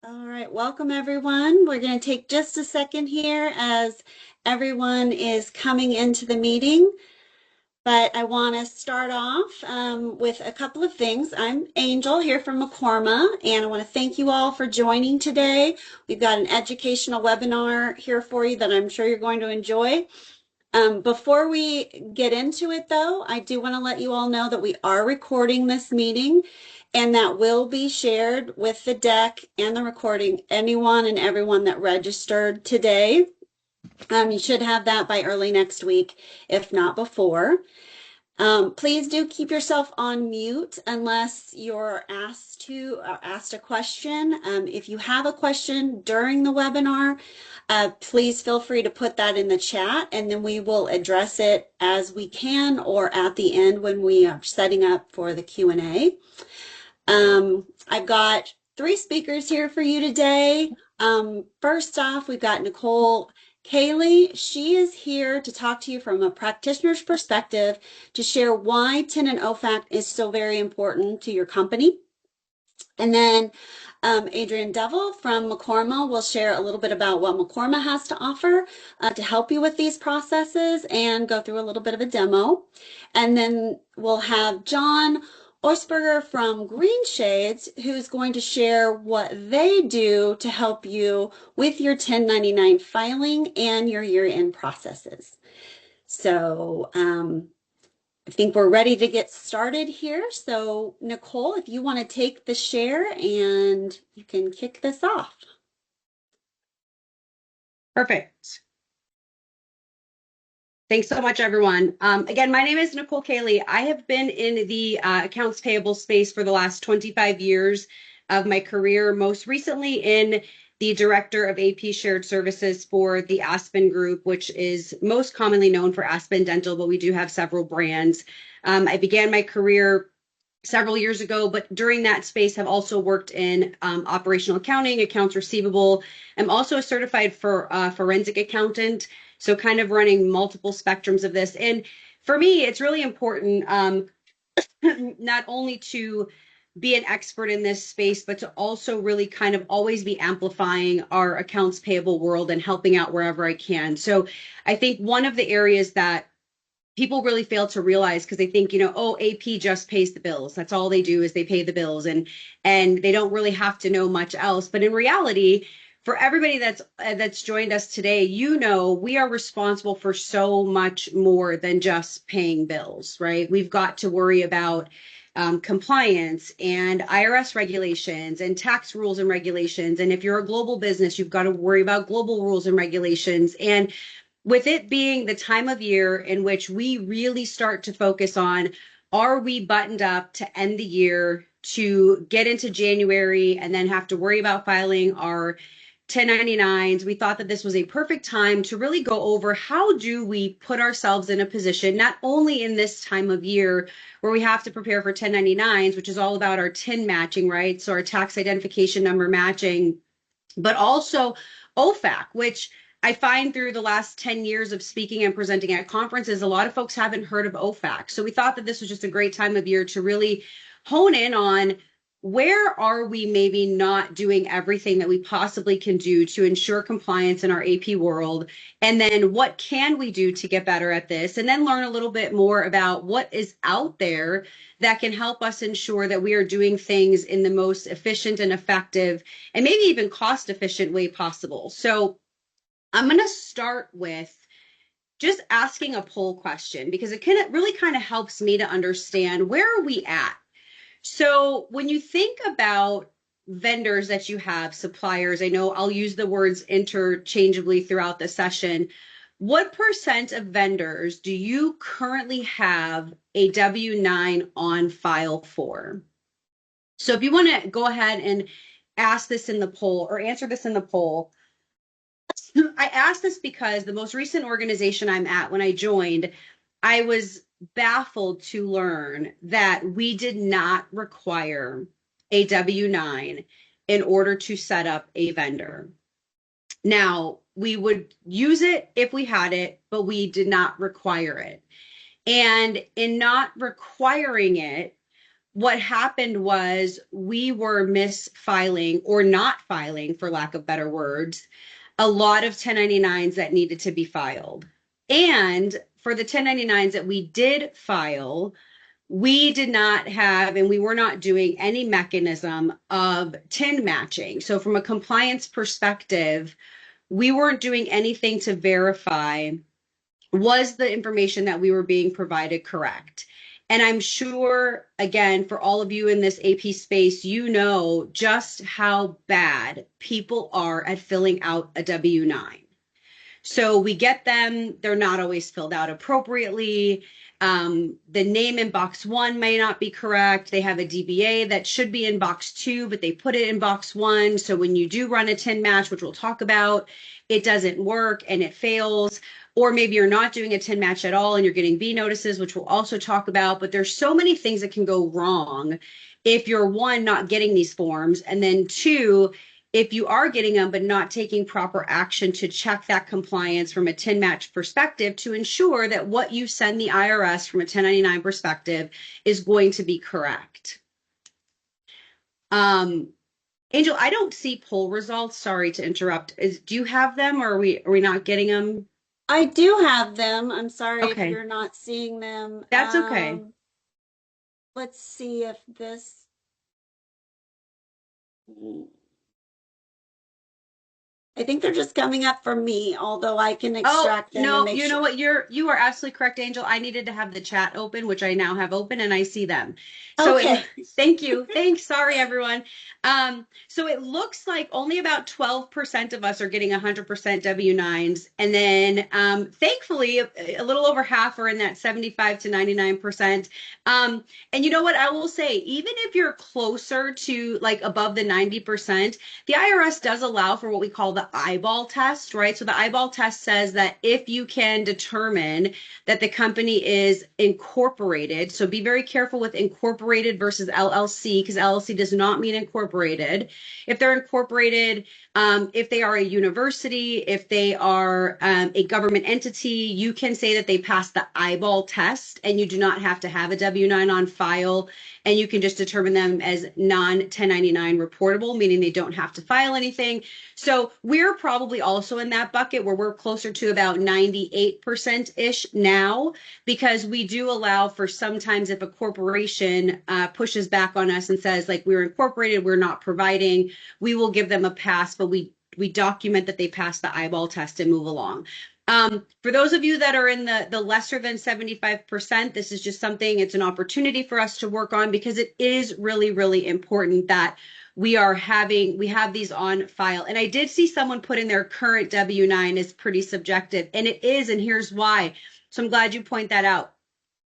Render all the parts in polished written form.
All right, welcome everyone. We're going to take just a second here as everyone is coming into the meeting, but I want to start off with a couple of things. I'm Angel here from Mekorma, and I want to thank you all for joining today. We've got an educational webinar here for you that I'm sure you're going to enjoy. Before we get into it, though, I do want to let you all know that we are recording this meeting and that will be shared with the deck and the recording, anyone and everyone that registered today. You should have that by early next week, if not before. Please do keep yourself on mute unless you're asked a question. If you have a question during the webinar, please feel free to put that in the chat and then we will address it as we can or at the end when we are setting up for the Q&A. I've got three speakers here for you today. First off, we've got Nicole Kaylee. She is here to talk to you from a practitioner's perspective to share why TIN and OFAC is so very important to your company. And then Adrian Devil from Mekorma will share a little bit about what Mekorma has to offer to help you with these processes and go through a little bit of a demo. And then we'll have John Oisberger from Green Shades, who's going to share what they do to help you with your 1099 filing and your year-end processes. So I think we're ready to get started here. So Nicole, if you want to take the share and you can kick this off. Perfect. Thanks so much, everyone. Again, my name is Nicole Kaylee. I have been in the accounts payable space for the last 25 years of my career, most recently in the Director of AP Shared Services for the Aspen Group, which is most commonly known for Aspen Dental, but we do have several brands. I began my career several years ago, but during that space have also worked in operational accounting, accounts receivable. I'm also a certified forensic accountant, so kind of running multiple spectrums of this. And for me, it's really important not only to be an expert in this space, but to also really kind of always be amplifying our accounts payable world and helping out wherever I can. So I think one of the areas that people really fail to realize, because they think, oh, AP just pays the bills. That's all they do is they pay the bills, and they don't really have to know much else. But in reality, for everybody that's joined us today, we are responsible for so much more than just paying bills, right? We've got to worry about compliance and IRS regulations and tax rules and regulations. And if you're a global business, you've got to worry about global rules and regulations. And with it being the time of year in which we really start to focus on, are we buttoned up to end the year, to get into January and then have to worry about filing our 1099s, we thought that this was a perfect time to really go over how do we put ourselves in a position, not only in this time of year where we have to prepare for 1099s, which is all about our TIN matching, right? So our tax identification number matching, but also OFAC, which I find through the last 10 years of speaking and presenting at conferences, a lot of folks haven't heard of OFAC. So we thought that this was just a great time of year to really hone in on where are we maybe not doing everything that we possibly can do to ensure compliance in our AP world, and then what can we do to get better at this, and then learn a little bit more about what is out there that can help us ensure that we are doing things in the most efficient and effective and maybe even cost efficient way possible. So I'm going to start with just asking a poll question, because it really kind of helps me to understand where are we at. So when you think about vendors that you have, suppliers, I know I'll use the words interchangeably throughout the session. What % of vendors do you currently have a W-9 on file for? So if you want to go ahead and ask this in the poll or answer this in the poll. I asked this because the most recent organization I'm at, when I joined, I was baffled to learn that we did not require a W-9 in order to set up a vendor. Now, we would use it if we had it, but we did not require it. And in not requiring it, what happened was we were misfiling or not filing, for lack of better words, a lot of 1099s that needed to be filed. And for the 1099s that we did file, we did not have and we were not doing any mechanism of TIN matching. So, from a compliance perspective, we weren't doing anything to verify was the information that we were being provided correct. And I'm sure, again, for all of you in this AP space, you know just how bad people are at filling out a W 9. So we get them, they're not always filled out appropriately. The name in box 1 may not be correct. They have a DBA that should be in box 2, but they put it in box 1. So when you do run a TIN match, which we'll talk about, it doesn't work and it fails. Or maybe you're not doing a TIN match at all and you're getting B notices, which we'll also talk about. But there's so many things that can go wrong if you're, one, not getting these forms, and then two, if you are getting them but not taking proper action to check that compliance from a TIN match perspective to ensure that what you send the IRS from a 1099 perspective is going to be correct. Angel, I don't see poll results. Sorry to interrupt. Do you have them, or are we not getting them? I do have them. I'm sorry if Okay, you're not seeing them. that's okay. Let's see if this. I think they're just coming up for me, although I can Oh, extract them and no, make you know sure. what? You are absolutely correct, Angel. I needed to have the chat open, which I now have open, and I see them. So Okay. thank you. Thanks. Sorry, everyone. So it looks like only about 12% of us are getting 100% W-9s. And then thankfully, a little over half are in that 75 to 99%. And you know what? I will say, even if you're closer to like above the 90%, the IRS does allow for what we call the eyeball test, right? So the eyeball test says that if you can determine that the company is incorporated, so be very careful with incorporated versus LLC, because LLC does not mean incorporated. If they're incorporated, if they are a university, if they are a government entity, you can say that they passed the eyeball test and you do not have to have a W-9 on file, and you can just determine them as non-1099 reportable, meaning they don't have to file anything. So we're probably also in that bucket where we're closer to about 98%-ish now, because we do allow for sometimes if a corporation pushes back on us and says, like, we're incorporated, we're not providing, we will give them a pass, but we document that they passed the eyeball test and move along. For those of you that are in the lesser than 75%, this is just something, it's an opportunity for us to work on, because it is really, really important that we have these on file. And I did see someone put in their current W-9 is pretty subjective, and it is, and here's why. So I'm glad you point that out.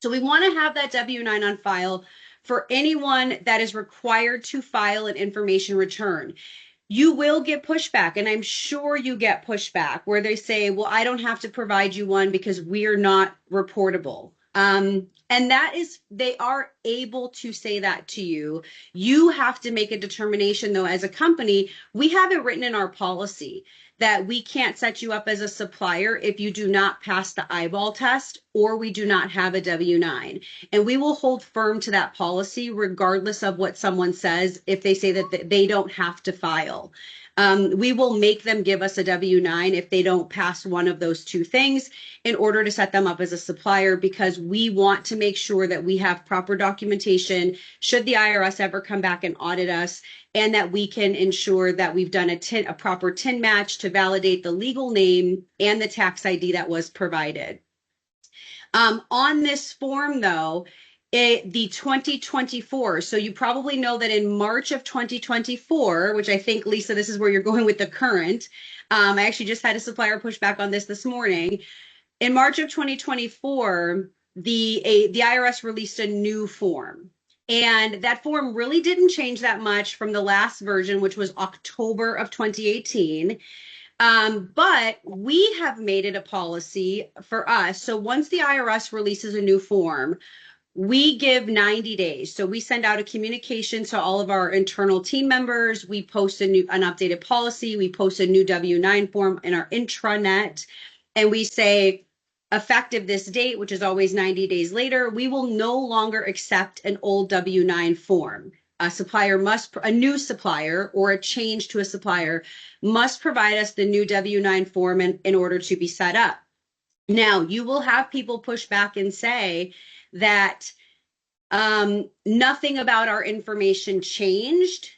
So we want to have that W-9 on file for anyone that is required to file an information return. You will get pushback, and I'm sure you get pushback where they say, well, I don't have to provide you one because we're not reportable. And that is, they are able to say that to you. You have to make a determination, though, as a company. We have it written in our policy that we can't set you up as a supplier if you do not pass the eyeball test or we do not have a W-9. And we will hold firm to that policy regardless of what someone says if they say that they don't have to file. We will make them give us a W-9 if they don't pass one of those two things in order to set them up as a supplier, because we want to make sure that we have proper documentation should the IRS ever come back and audit us, and that we can ensure that we've done a proper TIN match to validate the legal name and the tax ID that was provided. On this form, though, the 2024. So you probably know that in March of 2024, which I think, Lisa, this is where you're going with the current. I actually just had a supplier push back on this morning. In March of 2024, the IRS released a new form. And that form really didn't change that much from the last version, which was October of 2018. But we have made it a policy for us. So once the IRS releases a new form, we give 90 days. So we send out a communication to all of our internal team members. We post an updated policy. We post a new W-9 form in our intranet. And we say, effective this date, which is always 90 days later, we will no longer accept an old W-9 form. A new supplier or a change to a supplier must provide us the new W-9 form in order to be set up. Now, you will have people push back and say that nothing about our information changed.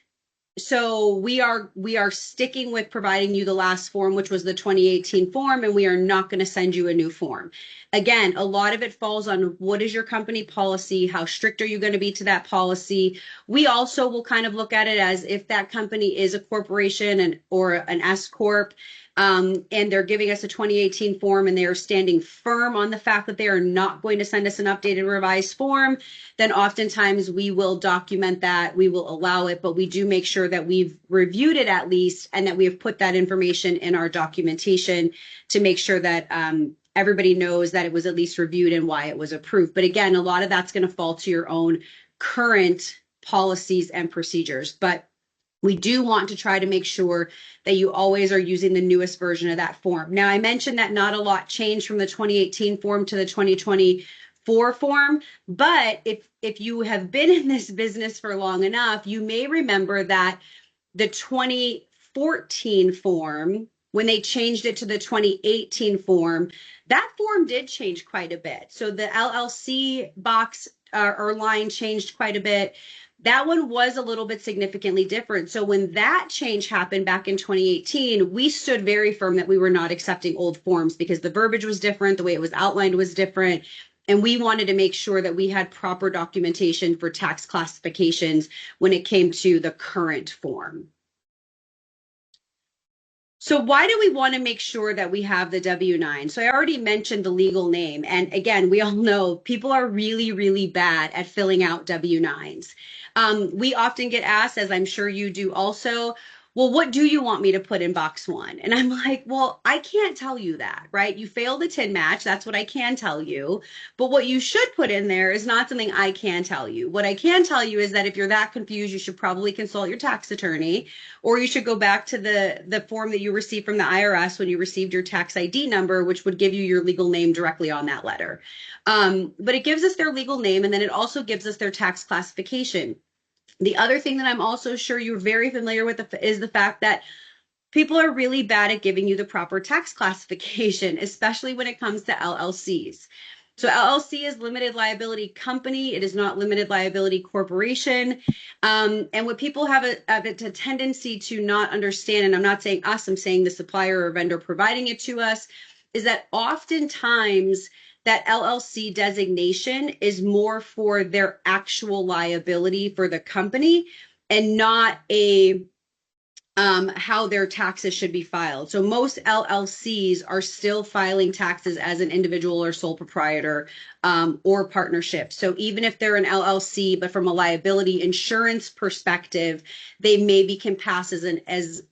So we are sticking with providing you the last form, which was the 2018 form, and we are not going to send you a new form. Again, a lot of it falls on what is your company policy, how strict are you going to be to that policy. We also will kind of look at it as if that company is a corporation or an S corp, and they're giving us a 2018 form and they are standing firm on the fact that they are not going to send us an updated revised form, then oftentimes we will document that, we will allow it, but we do make sure that we've reviewed it at least and that we have put that information in our documentation to make sure that everybody knows that it was at least reviewed and why it was approved. But again, a lot of that's going to fall to your own current policies and procedures. But we do want to try to make sure that you always are using the newest version of that form. Now, I mentioned that not a lot changed from the 2018 form to the 2024 form, but if you have been in this business for long enough, you may remember that the 2014 form, when they changed it to the 2018 form, that form did change quite a bit. So the LLC box or line changed quite a bit. That one was a little bit significantly different. So when that change happened back in 2018, we stood very firm that we were not accepting old forms because the verbiage was different, the way it was outlined was different, and we wanted to make sure that we had proper documentation for tax classifications when it came to the current form. So why do we want to make sure that we have the W-9? So I already mentioned the legal name. And again, we all know people are really, really bad at filling out W-9s. We often get asked, as I'm sure you do also, well, what do you want me to put in box 1? And I'm like, well, I can't tell you that, right? You failed the TIN match. That's what I can tell you. But what you should put in there is not something I can tell you. What I can tell you is that if you're that confused, you should probably consult your tax attorney, or you should go back to the form that you received from the IRS when you received your tax ID number, which would give you your legal name directly on that letter. But it gives us their legal name, and then it also gives us their tax classification. The other thing that I'm also sure you're very familiar with is the fact that people are really bad at giving you the proper tax classification, especially when it comes to LLCs. So LLC is limited liability company. It is not limited liability corporation. And what people have a tendency to not understand, and I'm not saying us, I'm saying the supplier or vendor providing it to us, is that oftentimes that LLC designation is more for their actual liability for the company and not how their taxes should be filed. So most LLCs are still filing taxes as an individual or sole proprietor or partnership. So even if they're an LLC, but from a liability insurance perspective, they maybe can pass as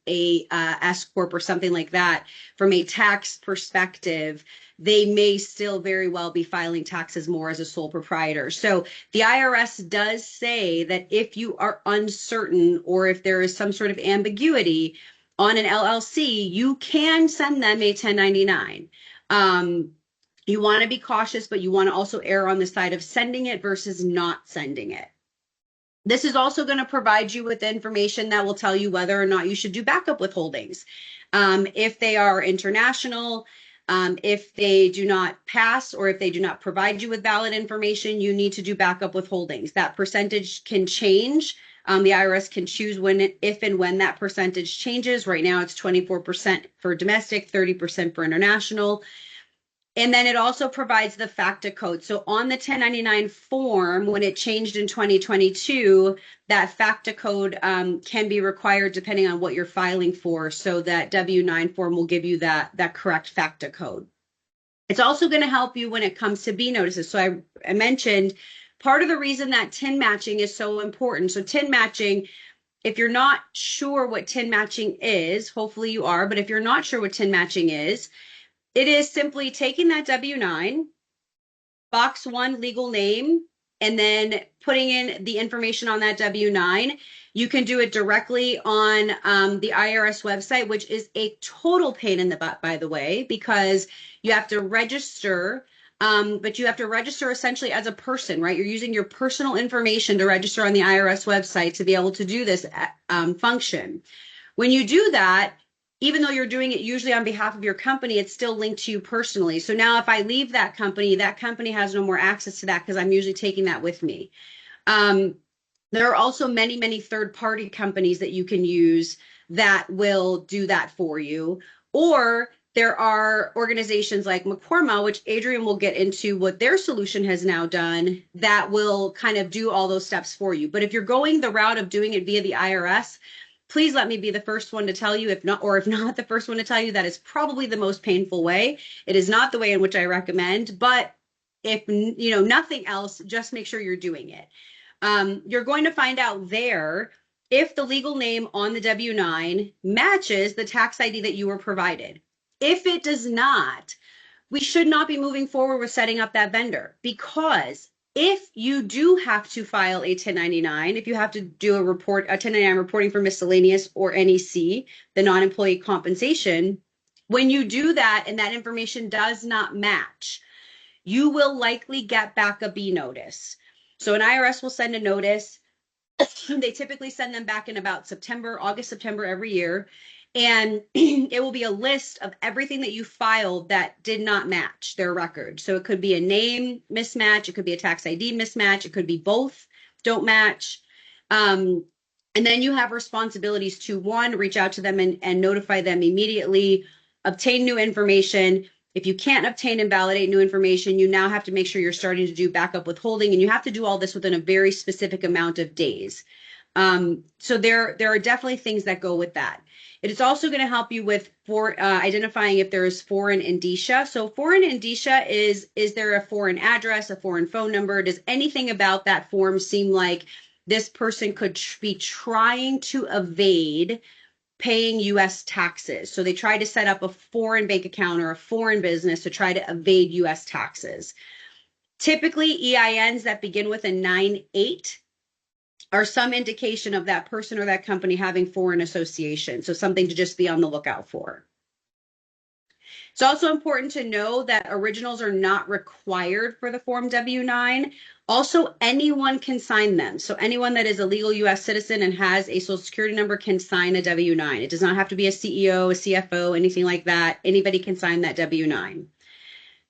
a S corp or something like that. From a tax perspective, they may still very well be filing taxes more as a sole proprietor. So the IRS does say that if you are uncertain or if there is some sort of ambiguity on an LLC, you can send them a 1099. You want to be cautious, but you want to also err on the side of sending it versus not sending it. This is also going to provide you with information that will tell you whether or not you should do backup withholdings. If they are international, if they do not pass or if they do not provide you with valid information, you need to do backup withholdings. That percentage can change. The IRS can choose if and when that percentage changes. Right now it's 24% for domestic, 30% for international. And then it also provides the FACTA code. So on the 1099 form, when it changed in 2022, that FACTA code can be required depending on what you're filing for. So that W-9 form will give you that correct FACTA code. It's also going to help you when it comes to B notices. So I mentioned part of the reason that TIN matching is so important. So TIN matching, if you're not sure what TIN matching is, hopefully you are, but if you're not sure what TIN matching is, it is simply taking that W-9, box 1 legal name, and then putting in the information on that W-9 You can do it directly on the IRS website, which is a total pain in the butt, by the way, because you have to register, but you have to register essentially as a person, right? You're using your personal information to register on the IRS website to be able to do this function. When you do that, even though you're doing it usually on behalf of your company, it's still linked to you personally. So now if I leave that company has no more access to that because I'm usually taking that with me. There are also many, many third-party companies that you can use that will do that for you. Or there are organizations like Mekorma, which Adrian will get into what their solution has now done, that will kind of do all those steps for you. But if you're going the route of doing it via the IRS, please let me be the first one to tell you, if not the first one to tell you, that is probably the most painful way. It is not the way in which I recommend, but if nothing else, just make sure you're doing it. You're going to find out there if the legal name on the W-9 matches the tax ID that you were provided. If it does not, we should not be moving forward with setting up that vendor, because if you do have to file a 1099, if you have to do a 1099 reporting for miscellaneous or NEC, the non-employee compensation, when you do that and that information does not match, you will likely get back a B notice. So an IRS will send a notice. They typically send them back in about August, September every year. And it will be a list of everything that you filed that did not match their record. So it could be a name mismatch. It could be a tax ID mismatch. It could be both don't match. And then you have responsibilities to, one, reach out to them and notify them immediately, obtain new information. If you can't obtain and validate new information, you now have to make sure you're starting to do backup withholding, and you have to do all this within a very specific amount of days. So there are definitely things that go with that. It is also going to help you with identifying if there is foreign indicia. So foreign indicia is there a foreign address, a foreign phone number? Does anything about that form seem like this person could be trying to evade paying US taxes? So they try to set up a foreign bank account or a foreign business to try to evade US taxes. Typically, EINs that begin with a 98 are some indication of that person or that company having foreign association. So something to just be on the lookout for. It's also important to know that originals are not required for the Form W-9. Also, anyone can sign them. So anyone that is a legal U.S. citizen and has a Social Security number can sign a W-9. It does not have to be a CEO, a CFO, anything like that. Anybody can sign that W-9.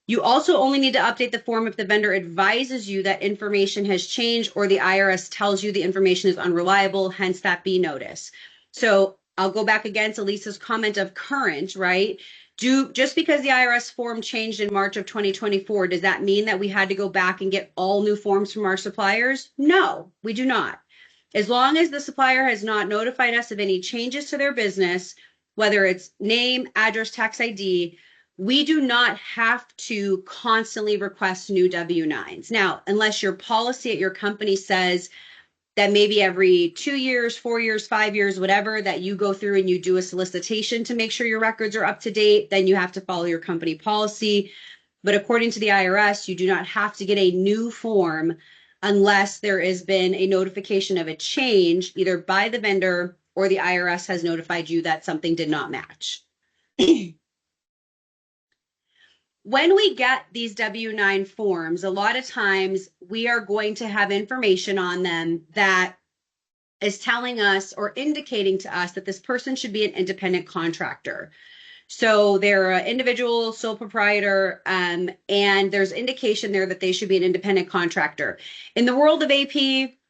You also only need to update the form if the vendor advises you that information has changed or the IRS tells you the information is unreliable, hence that B notice. So I'll go back again to Lisa's comment of current, right? Just because the IRS form changed in March of 2024, does that mean that we had to go back and get all new forms from our suppliers? No, we do not. As long as the supplier has not notified us of any changes to their business, whether it's name, address, tax ID, we do not have to constantly request new W-9s. Now, unless your policy at your company says that maybe every 2 years, 4 years, 5 years, whatever, that you go through and you do a solicitation to make sure your records are up to date, then you have to follow your company policy. But according to the IRS, you do not have to get a new form unless there has been a notification of a change, either by the vendor or the IRS has notified you that something did not match. When we get these W-9 forms, a lot of times we are going to have information on them that is telling us or indicating to us that this person should be an independent contractor. So they're an individual sole proprietor, and there's indication there that they should be an independent contractor. In the world of AP,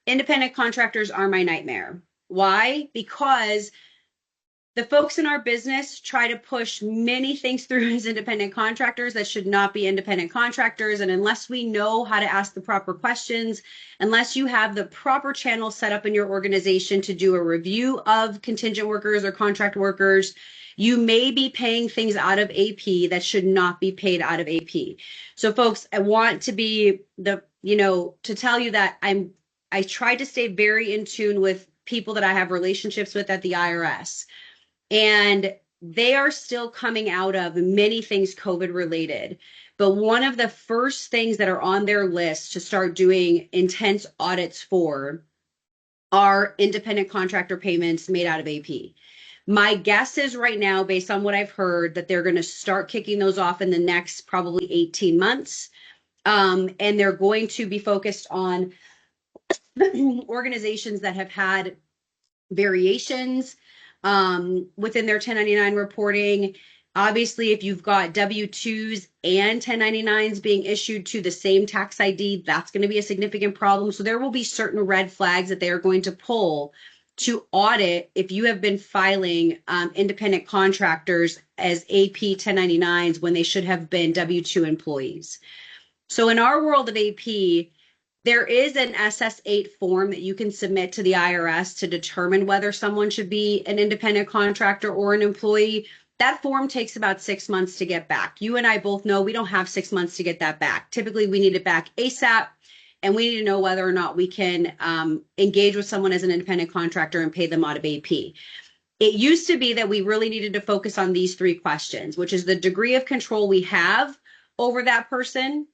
independent contractors are my nightmare. Why? Because the folks in our business try to push many things through as independent contractors that should not be independent contractors. And unless we know how to ask the proper questions, unless you have the proper channel set up in your organization to do a review of contingent workers or contract workers, you may be paying things out of AP that should not be paid out of AP. So folks, I want to be to tell you that I try to stay very in tune with people that I have relationships with at the IRS. And they are still coming out of many things COVID related. But one of the first things that are on their list to start doing intense audits for are independent contractor payments made out of AP. My guess is right now, based on what I've heard, that they're going to start kicking those off in the next probably 18 months. And they're going to be focused on organizations that have had variations within their 1099 reporting. Obviously, if you've got W-2s and 1099s being issued to the same tax ID, that's going to be a significant problem. So there will be certain red flags that they are going to pull to audit if you have been filing independent contractors as AP 1099s when they should have been W-2 employees. So in our world of AP, there is an SS8 form that you can submit to the IRS to determine whether someone should be an independent contractor or an employee. That form takes about 6 months to get back. You and I both know we don't have 6 months to get that back. Typically, we need it back ASAP, and we need to know whether or not we can engage with someone as an independent contractor and pay them out of AP. It used to be that we really needed to focus on these 3 questions, which is the degree of control we have over that person,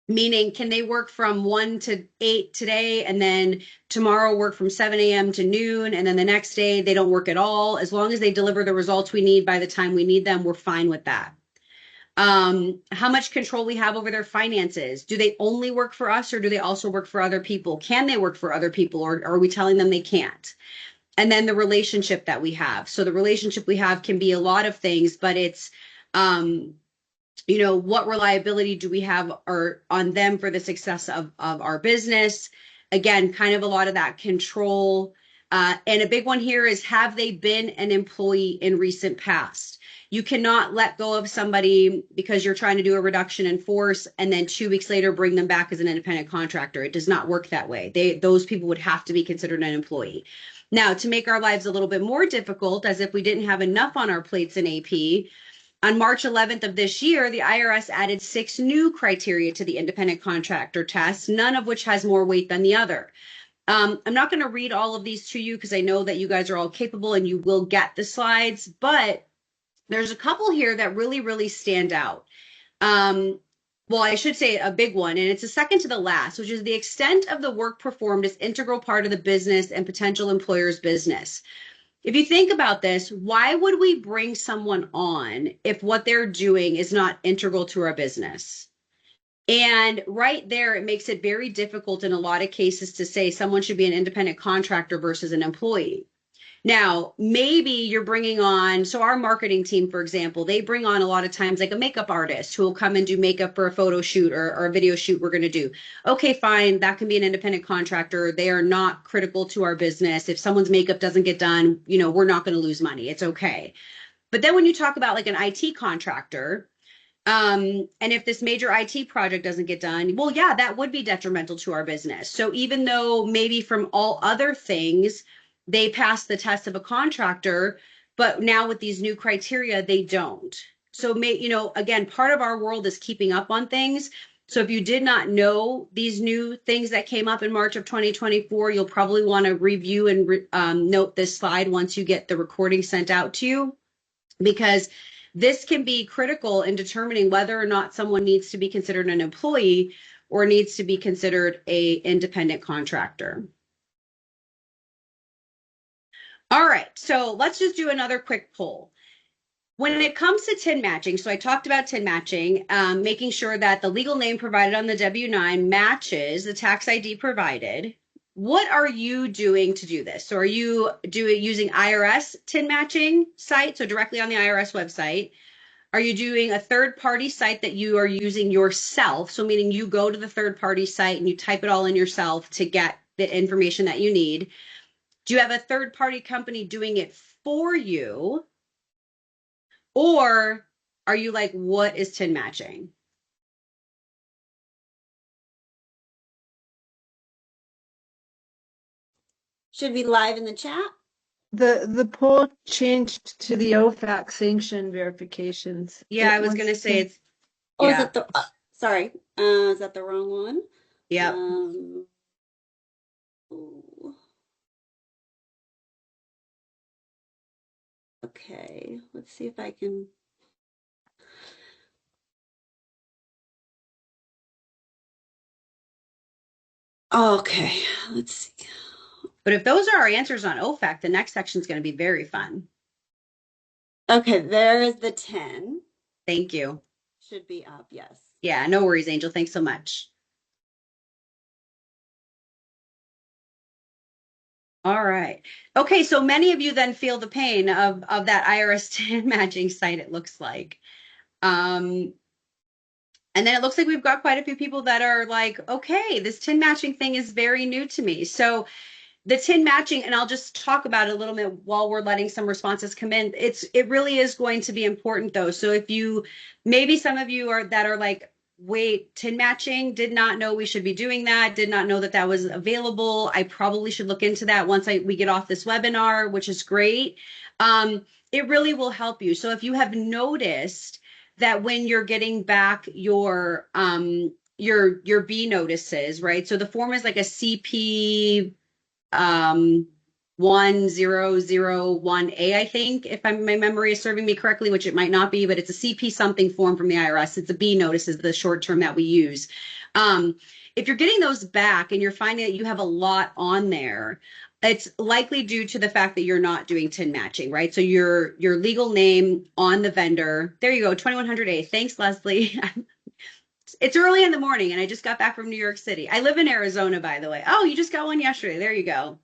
meaning can they work from 1 to 8 today and then tomorrow work from 7 a.m. to noon, and then the next day they don't work at all. As long as they deliver the results we need by the time we need them, we're fine with that. How much control we have over their finances. Do they only work for us, or do they also work for other people? Can they work for other people, or are we telling them they can't? And then the relationship that we have. So the relationship we have can be a lot of things, but it's what reliability do we have on them for the success of our business? Again, kind of a lot of that control. And a big one here is, have they been an employee in recent past? You cannot let go of somebody because you're trying to do a reduction in force and then 2 weeks later bring them back as an independent contractor. It does not work that way. Those people would have to be considered an employee. Now, to make our lives a little bit more difficult, as if we didn't have enough on our plates in AP, on March 11th of this year, the IRS added 6 new criteria to the independent contractor test, none of which has more weight than the other. I'm not going to read all of these to you because I know that you guys are all capable and you will get the slides, but there's a couple here that really, really stand out. Well, I should say a big one, and it's the second to the last, which is the extent of the work performed is integral part of the business and potential employer's business. If you think about this, why would we bring someone on if what they're doing is not integral to our business? And right there, it makes it very difficult in a lot of cases to say someone should be an independent contractor versus an employee. Now, maybe you're bringing on, so our marketing team, for example, they bring on a lot of times like a makeup artist who will come and do makeup for a photo shoot or a video shoot we're going to do. Okay, fine. That can be an independent contractor. They are not critical to our business. If someone's makeup doesn't get done, we're not going to lose money. It's okay. But then when you talk about like an IT contractor, and if this major IT project doesn't get done, well, yeah, that would be detrimental to our business. So even though maybe from all other things, they pass the test of a contractor, but now with these new criteria, they don't. So, again, part of our world is keeping up on things. So if you did not know these new things that came up in March of 2024, you'll probably want to review and note this slide once you get the recording sent out to you, because this can be critical in determining whether or not someone needs to be considered an employee or needs to be considered an independent contractor. All right, so let's just do another quick poll. When it comes to TIN matching, so I talked about TIN matching, making sure that the legal name provided on the W-9 matches the tax ID provided. What are you doing to do this? So are you using IRS TIN matching site, so directly on the IRS website? Are you doing a third-party site that you are using yourself? So meaning you go to the third-party site and you type it all in yourself to get the information that you need. Do you have a third-party company doing it for you? Or are you like, what is TIN matching? Should be live in the chat. The poll changed to the OFAC sanction verifications. Yeah, I was going to say it's, Oh, is yeah, it the, sorry, is that the wrong one? yeah. ooh. Okay, let's see if I can. Okay, let's see. But if those are our answers on OFAC, the next section is going to be very fun. Okay, there is the 10. Thank you. Should be up, yes. Yeah, no worries, Angel. Thanks so much. All right. Okay, so many of you then feel the pain of that IRS TIN matching site, it looks like. And then it looks like we've got quite a few people that are like, okay, this TIN matching thing is very new to me. So the TIN matching, and I'll just talk about it a little bit while we're letting some responses come in. It really is going to be important though. So if you, maybe some of you are that are like, wait, TIN matching, did not know we should be doing that, did not know that that was available. I probably should look into that once we get off this webinar, which is great. It really will help you. So if you have noticed that when you're getting back your B notices, right? So the form is like a CP 1001A, I think, if my memory is serving me correctly, which it might not be, but it's a CP something form from the IRS. It's a B notice is the short term that we use. If you're getting those back and you're finding that you have a lot on there, it's likely due to the fact that you're not doing TIN matching, right? So your legal name on the vendor. There you go, 2100A. Thanks, Leslie. It's early in the morning and I just got back from New York City. I live in Arizona, by the way. Oh, you just got one yesterday. There you go.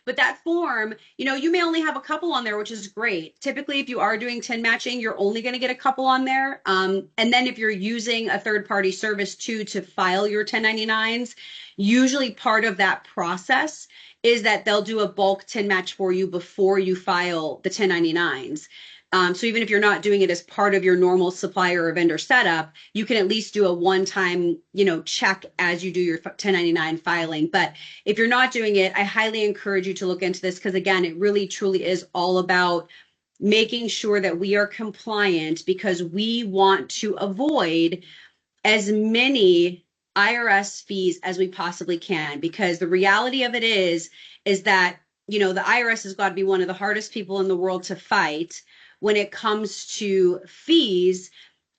But that form, you may only have a couple on there, which is great. Typically, if you are doing TIN matching, you're only going to get a couple on there. And then if you're using a third-party service too to file your 1099s, usually part of that process is that they'll do a bulk TIN match for you before you file the 1099s. So even if you're not doing it as part of your normal supplier or vendor setup, you can at least do a one-time, check as you do your 1099 filing. But if you're not doing it, I highly encourage you to look into this because again, it really truly is all about making sure that we are compliant because we want to avoid as many IRS fees as we possibly can. Because the reality of it is that, the IRS has got to be one of the hardest people in the world to fight when it comes to fees,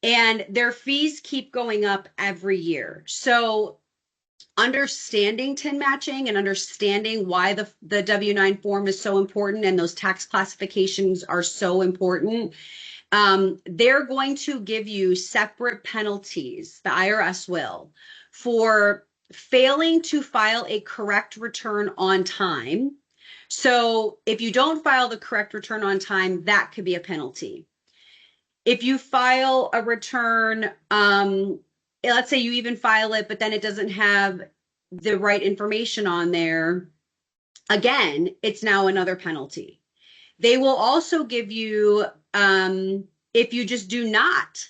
and their fees keep going up every year. So understanding TIN matching and understanding why the W-9 form is so important and those tax classifications are so important, they're going to give you separate penalties, the IRS will, for failing to file a correct return on time. So if you don't file the correct return on time, that could be a penalty. If you file a return, let's say you even file it, but then it doesn't have the right information on there, again, it's now another penalty. They will also give you, if you just do not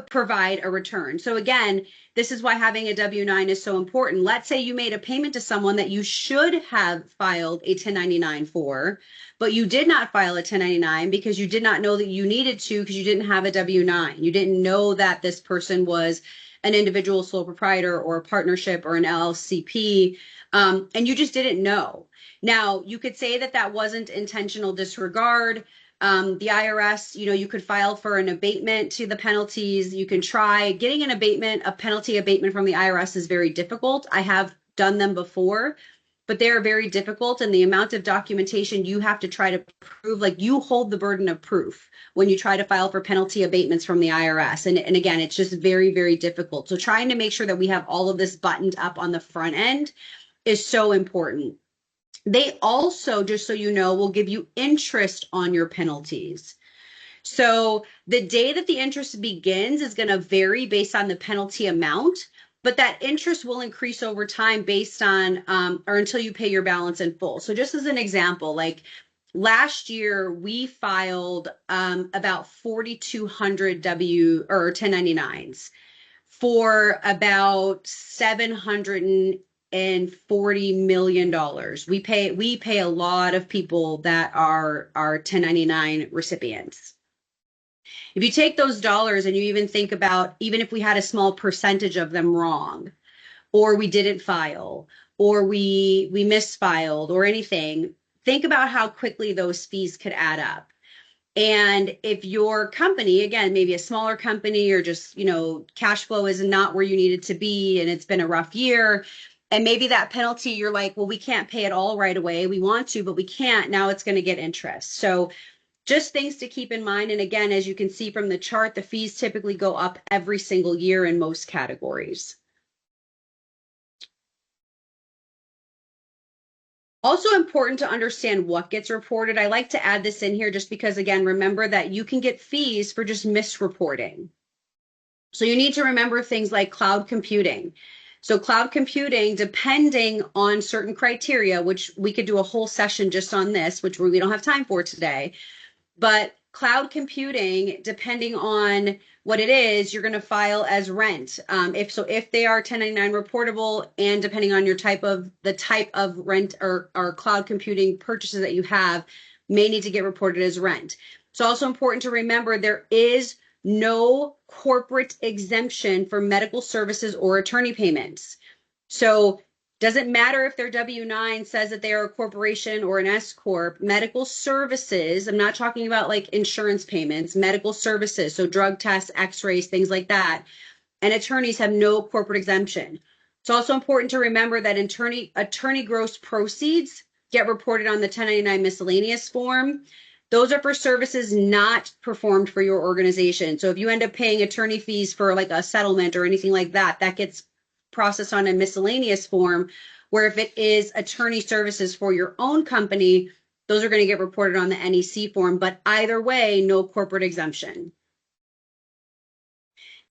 provide a return. So again, this is why having a W-9 is so important. Let's say you made a payment to someone that you should have filed a 1099 for, but you did not file a 1099 because you did not know that you needed to because you didn't have a W-9. You didn't know that this person was an individual sole proprietor or a partnership or an LLCP, and you just didn't know. Now, you could say that that wasn't intentional disregard. The IRS, you could file for an abatement to the penalties. You can try getting an abatement, a penalty abatement from the IRS is very difficult. I have done them before, but they are very difficult. And the amount of documentation you have to try to prove, like you hold the burden of proof when you try to file for penalty abatements from the IRS. And again, it's just very, very difficult. So trying to make sure that we have all of this buttoned up on the front end is so important. They also, just so you know, will give you interest on your penalties. So the day that the interest begins is going to vary based on the penalty amount, but that interest will increase over time based on, or until you pay your balance in full. So just as an example, like last year we filed about 4,200 W or 1099s for about $740 million. We pay a lot of people that are 1099 recipients. If you take those dollars and you even think about, even if we had a small percentage of them wrong, or we didn't file, or we misfiled or anything, think about how quickly those fees could add up. And if your company, again, maybe a smaller company or just, cash flow is not where you need it to be and it's been a rough year, And maybe that penalty, you're like, well, we can't pay it all right away. We want to, but we can't. Now it's going to get interest. So just things to keep in mind. And again, as you can see from the chart, the fees typically go up every single year in most categories. Also important to understand what gets reported. I like to add this in here just because, again, remember that you can get fees for just misreporting. So you need to remember things like cloud computing. So cloud computing, depending on certain criteria, which we could do a whole session just on this, which we don't have time for today, but cloud computing, depending on what it is, you're going to file as rent. If they are 1099 reportable, and depending on the type of rent or cloud computing purchases that you have, may need to get reported as rent. It's also important to remember there is no corporate exemption for medical services or attorney payments. So doesn't matter if their W-9 says that they are a corporation or an S corp. Medical services, I'm not talking about like insurance payments, medical services, so drug tests, x-rays, things like that, and attorneys have no corporate exemption. It's also important to remember that attorney gross proceeds get reported on the 1099 miscellaneous form. Those are for services not performed for your organization. So if you end up paying attorney fees for like a settlement or anything like that, that gets processed on a miscellaneous form, where if it is attorney services for your own company, those are going to get reported on the NEC form. But either way, no corporate exemption.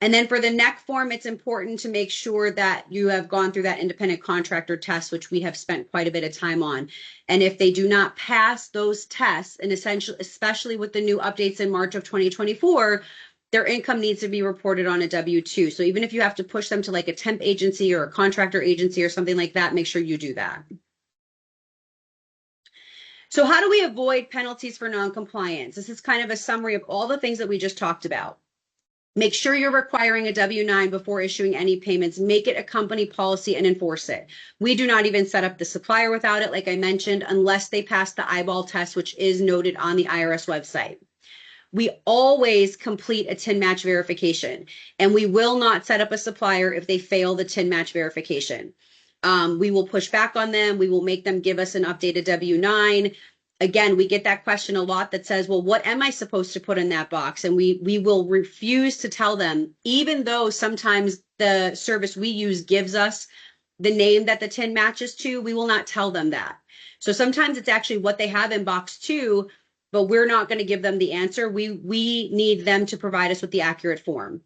And then for the NEC form, it's important to make sure that you have gone through that independent contractor test, which we have spent quite a bit of time on. And if they do not pass those tests, and especially with the new updates in March of 2024, their income needs to be reported on a W-2. So even if you have to push them to like a temp agency or a contractor agency or something like that, make sure you do that. So how do we avoid penalties for noncompliance? This is kind of a summary of all the things that we just talked about. Make sure you're requiring a W-9 before issuing any payments. Make it a company policy and enforce it. We do not even set up the supplier without it, like I mentioned, unless they pass the eyeball test, which is noted on the IRS website. We always complete a TIN match verification, and we will not set up a supplier if they fail the TIN match verification. We will push back on them. We will make them give us an updated W-9. Again, we get that question a lot that says, well, what am I supposed to put in that box? And we will refuse to tell them, even though sometimes the service we use gives us the name that the TIN matches to, we will not tell them that. So sometimes it's actually what they have in box 2, but we're not going to give them the answer. We need them to provide us with the accurate form.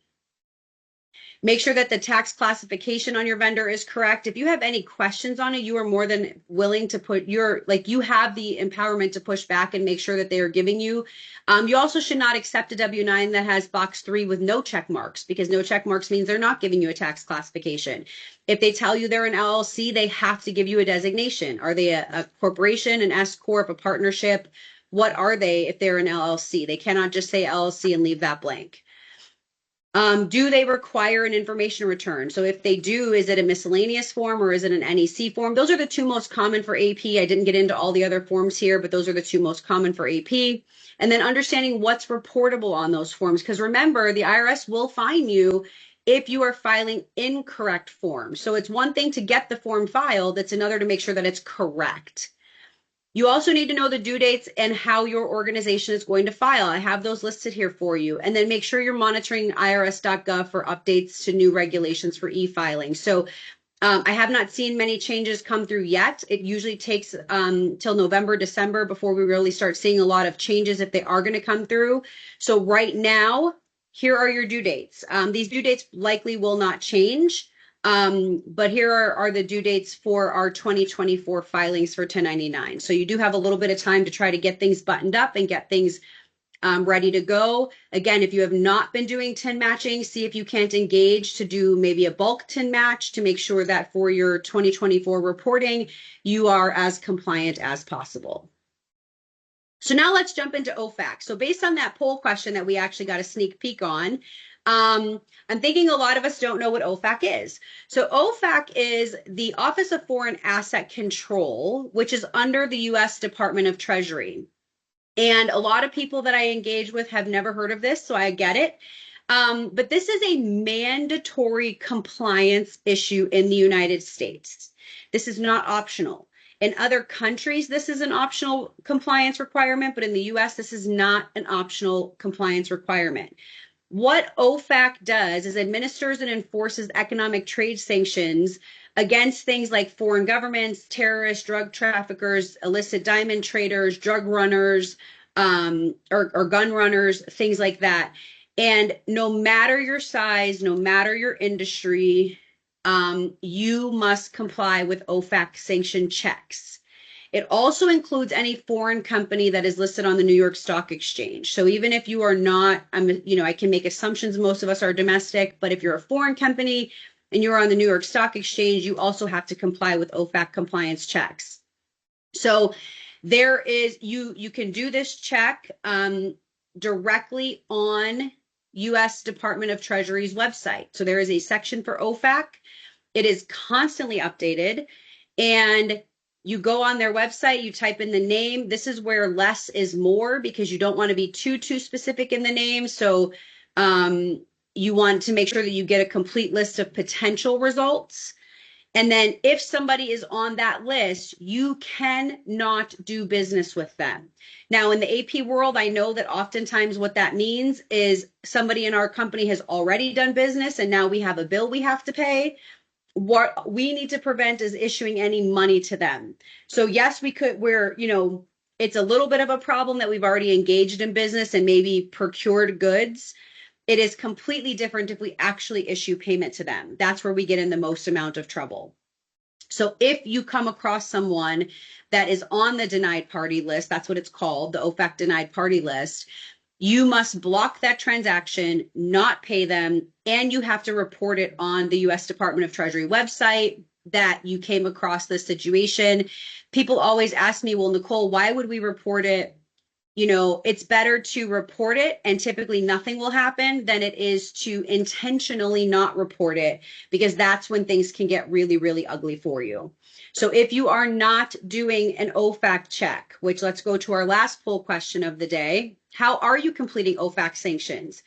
Make sure that the tax classification on your vendor is correct. If you have any questions on it, you are more than willing to you have the empowerment to push back and make sure that they are giving you. You also should not accept a W-9 that has box 3 with no check marks, because no check marks means they're not giving you a tax classification. If they tell you they're an LLC, they have to give you a designation. Are they a corporation, an S corp, a partnership? What are they if they're an LLC? They cannot just say LLC and leave that blank. Do they require an information return? So if they do, is it a miscellaneous form or is it an NEC form? Those are the two most common for AP. I didn't get into all the other forms here, but those are the two most common for AP. And then understanding what's reportable on those forms, because remember, the IRS will fine you if you are filing incorrect forms. So it's one thing to get the form filed, it's another to make sure that it's correct. You also need to know the due dates and how your organization is going to file. I have those listed here for you. And then make sure you're monitoring irs.gov for updates to new regulations for e-filing. So I have not seen many changes come through yet. It usually takes till November, December before we really start seeing a lot of changes if they are going to come through. So right now, here are your due dates. These due dates likely will not change. But here are the due dates for our 2024 filings for 1099. So you do have a little bit of time to try to get things buttoned up and get things ready to go. Again, if you have not been doing TIN matching, see if you can't engage to do maybe a bulk TIN match to make sure that for your 2024 reporting, you are as compliant as possible. So now let's jump into OFAC. So based on that poll question that we actually got a sneak peek on, I'm thinking a lot of us don't know what OFAC is. So OFAC is the Office of Foreign Asset Control, which is under the U.S. Department of Treasury. And a lot of people that I engage with have never heard of this, so I get it. But this is a mandatory compliance issue in the United States. This is not optional. In other countries, this is an optional compliance requirement, but in the US, this is not an optional compliance requirement. What OFAC does is administers and enforces economic trade sanctions against things like foreign governments, terrorists, drug traffickers, illicit diamond traders, drug runners, or gun runners, things like that. And no matter your size, no matter your industry, you must comply with OFAC sanction checks. It also includes any foreign company that is listed on the New York Stock Exchange. So even if you are not, I can make assumptions, most of us are domestic, but if you're a foreign company and you're on the New York Stock Exchange, you also have to comply with OFAC compliance checks. So there is, you can do this check directly on U.S. Department of Treasury's website. So there is a section for OFAC. It is constantly updated, and you go on their website, you type in the name. This is where less is more, because you don't want to be too specific in the name. So you want to make sure that you get a complete list of potential results. And then if somebody is on that list, you cannot do business with them. Now, in the AP world, I know that oftentimes what that means is somebody in our company has already done business and now we have a bill we have to pay. What we need to prevent is issuing any money to them. So yes, it's a little bit of a problem that we've already engaged in business and maybe procured goods. It is completely different if we actually issue payment to them. That's where we get in the most amount of trouble. So if you come across someone that is on the denied party list, that's what it's called, the OFAC denied party list, you must block that transaction, not pay them, and you have to report it on the U.S. Department of Treasury website that you came across this situation. People always ask me, well, Nicole, why would we report it? It's better to report it and typically nothing will happen than it is to intentionally not report it, because that's when things can get really, really ugly for you. So if you are not doing an OFAC check, which let's go to our last poll question of the day. How are you completing OFAC sanctions?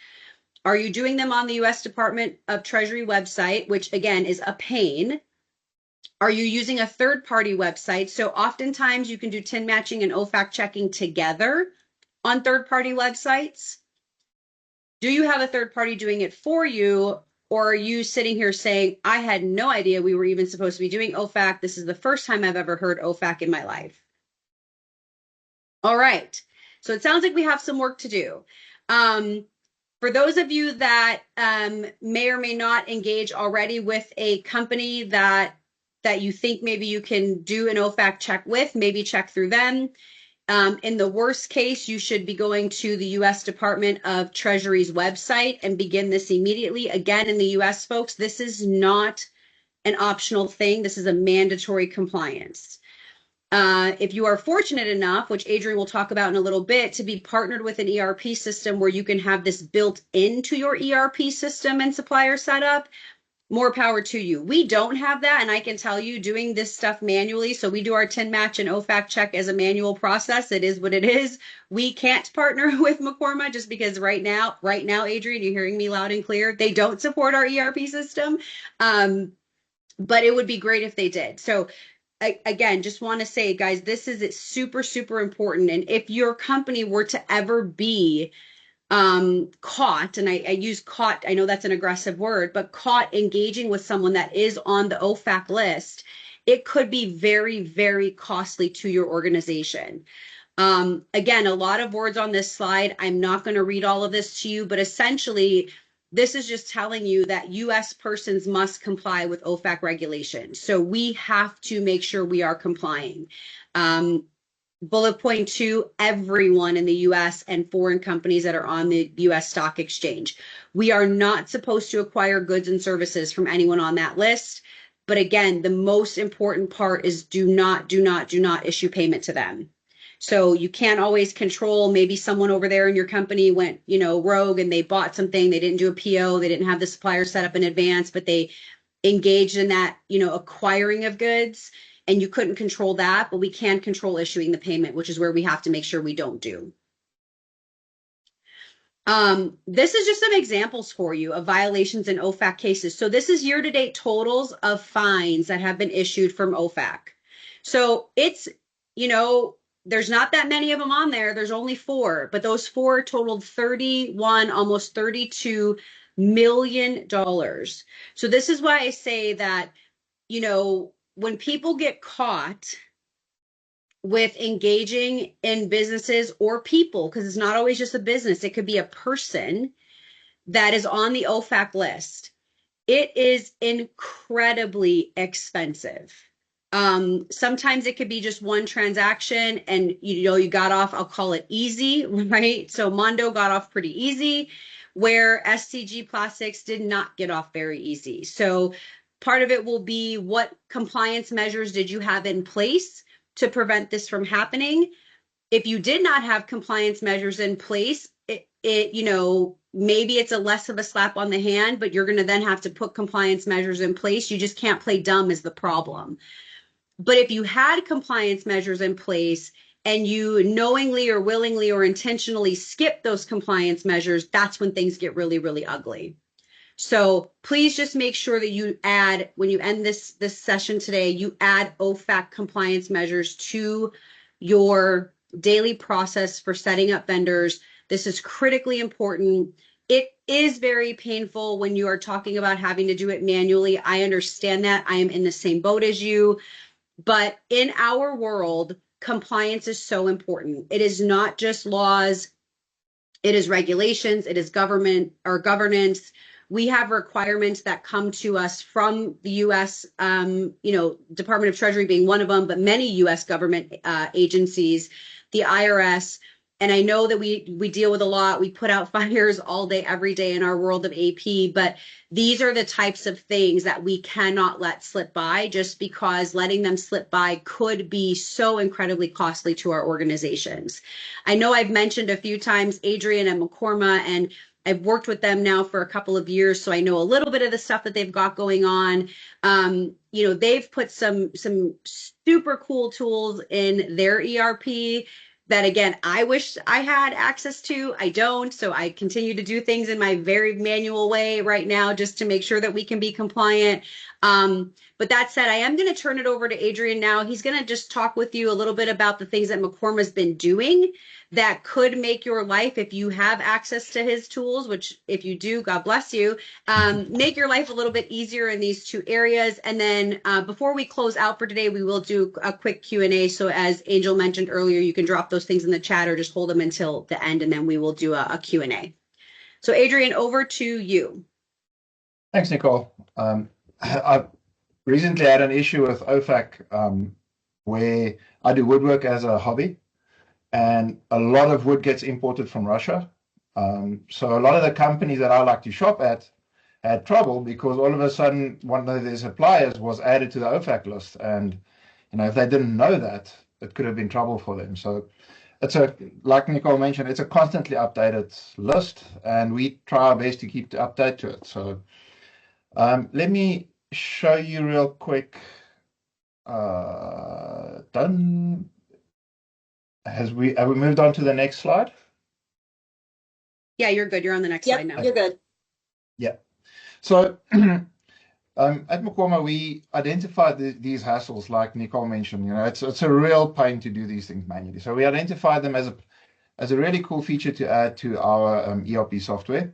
Are you doing them on the U.S. Department of Treasury website, which again is a pain? Are you using a third-party website? So oftentimes you can do TIN matching and OFAC checking together on third-party websites. Do you have a third party doing it for you? Or are you sitting here saying, I had no idea we were even supposed to be doing OFAC. This is the first time I've ever heard OFAC in my life. All right. So it sounds like we have some work to do. For those of you that may or may not engage already with a company that you think maybe you can do an OFAC check with, maybe check through them. In the worst case, you should be going to the U.S. Department of Treasury's website and begin this immediately. Again, in the U.S., folks, this is not an optional thing. This is a mandatory compliance. If you are fortunate enough, which Adrian will talk about in a little bit, to be partnered with an ERP system where you can have this built into your ERP system and supplier setup, more power to you. We don't have that, and I can tell you, doing this stuff manually, so we do our TIN match and OFAC check as a manual process. It is what it is. We can't partner with Mekorma just because right now, Adrian, you're hearing me loud and clear. They don't support our ERP system, but it would be great if they did. So again, just want to say, guys, this is super, super important. And if your company were to ever be caught, and I use caught, I know that's an aggressive word, but caught engaging with someone that is on the OFAC list, it could be very, very costly to your organization. Again, a lot of words on this slide. I'm not going to read all of this to you, but essentially, this is just telling you that U.S. persons must comply with OFAC regulations. So we have to make sure we are complying. Bullet point 2, everyone in the U.S. and foreign companies that are on the U.S. Stock Exchange. We are not supposed to acquire goods and services from anyone on that list. But again, the most important part is do not issue payment to them. So you can't always control, maybe someone over there in your company went, rogue and they bought something, they didn't do a PO, they didn't have the supplier set up in advance, but they engaged in that, acquiring of goods. And you couldn't control that, but we can control issuing the payment, which is where we have to make sure we don't do. This is just some examples for you of violations in OFAC cases. So this is year-to-date totals of fines that have been issued from OFAC. So it's, you know, there's not that many of them on there. There's only 4, but those 4 totaled 31, almost $32 million. So this is why I say that, you know, when people get caught with engaging in businesses or people, because it's not always just a business, it could be a person that is on the OFAC list. It is incredibly expensive. Sometimes it could be just one transaction and you got off, I'll call it easy, right? So Mondo got off pretty easy, where SCG Plastics did not get off very easy. So part of it will be, what compliance measures did you have in place to prevent this from happening? If you did not have compliance measures in place, maybe it's a less of a slap on the hand, but you're going to then have to put compliance measures in place. You just can't play dumb is the problem. But if you had compliance measures in place and you knowingly or willingly or intentionally skip those compliance measures, that's when things get really, really ugly. So please just make sure that you add, when you end this session today, you add OFAC compliance measures to your daily process for setting up vendors. This is critically important. It is very painful when you are talking about having to do it manually. I understand that. I am in the same boat as you. But in our world, compliance is so important. It is not just laws, it is regulations, it is government or governance. We have requirements that come to us from the U.S., Department of Treasury being one of them, but many U.S. government agencies, the IRS. And I know that we deal with a lot. We put out fires all day, every day in our world of AP, but these are the types of things that we cannot let slip by, just because letting them slip by could be so incredibly costly to our organizations. I know I've mentioned a few times Adrian and Mekorma, and I've worked with them now for a couple of years, so I know a little bit of the stuff that they've got going on. They've put some super cool tools in their ERP that, again, I wish I had access to. I don't, so I continue to do things in my very manual way right now just to make sure that we can be compliant. But that said, I am going to turn it over to Adrian now. He's going to just talk with you a little bit about the things that Mekorma's been doing that could make your life, if you have access to his tools, which if you do, God bless you, make your life a little bit easier in these 2 areas. And then before we close out for today, we will do a quick Q&A. So as Angel mentioned earlier, you can drop those things in the chat or just hold them until the end, and then we will do a Q&A. So Adrian, over to you. Thanks, Nicole. I've recently had an issue with OFAC where I do woodwork as a hobby, and a lot of wood gets imported from Russia. So a lot of the companies that I like to shop at had trouble because all of a sudden one of their suppliers was added to the OFAC list. And, if they didn't know that, it could have been trouble for them. So it's like Nicole mentioned, it's a constantly updated list, and we try our best to keep the update to it. So let me show you real quick. Have we moved on to the next slide? Yeah, you're good. You're on the next slide now. You're good. Yeah. So at Mekorma, we identified these hassles, like Nicole mentioned. It's a real pain to do these things manually. So we identified them as a really cool feature to add to our ERP software.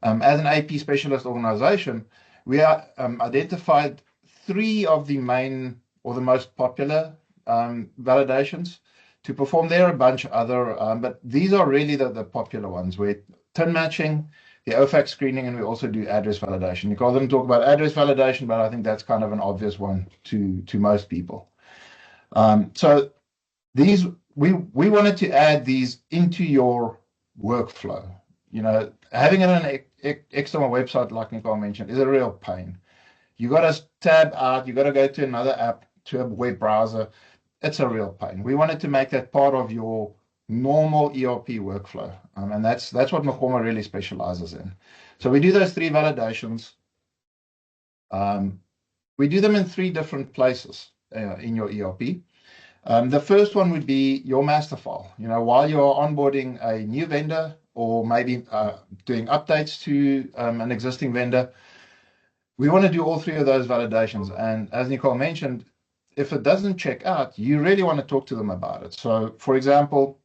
As an AP specialist organization, we identified 3 of the main or the most popular validations to perform. There are a bunch of other, but these are really the popular ones. We're TIN matching, the OFAC screening, and we also do address validation. Nicole didn't talk about address validation, but I think that's kind of an obvious one to most people. So these we wanted to add these into your workflow. Having it on an external website, like Nicole mentioned, is a real pain. You got to tab out, you got to go to another app, to a web browser. It's a real pain. We wanted to make that part of your normal ERP workflow, and that's what Mekorma really specializes in. So we do those 3 validations. We do them in 3 different places in your ERP. The first one would be your master file. While you're onboarding a new vendor or maybe doing updates to an existing vendor. We want to do all three of those validations. And as Nicole mentioned, if it doesn't check out, you really want to talk to them about it. So, for example,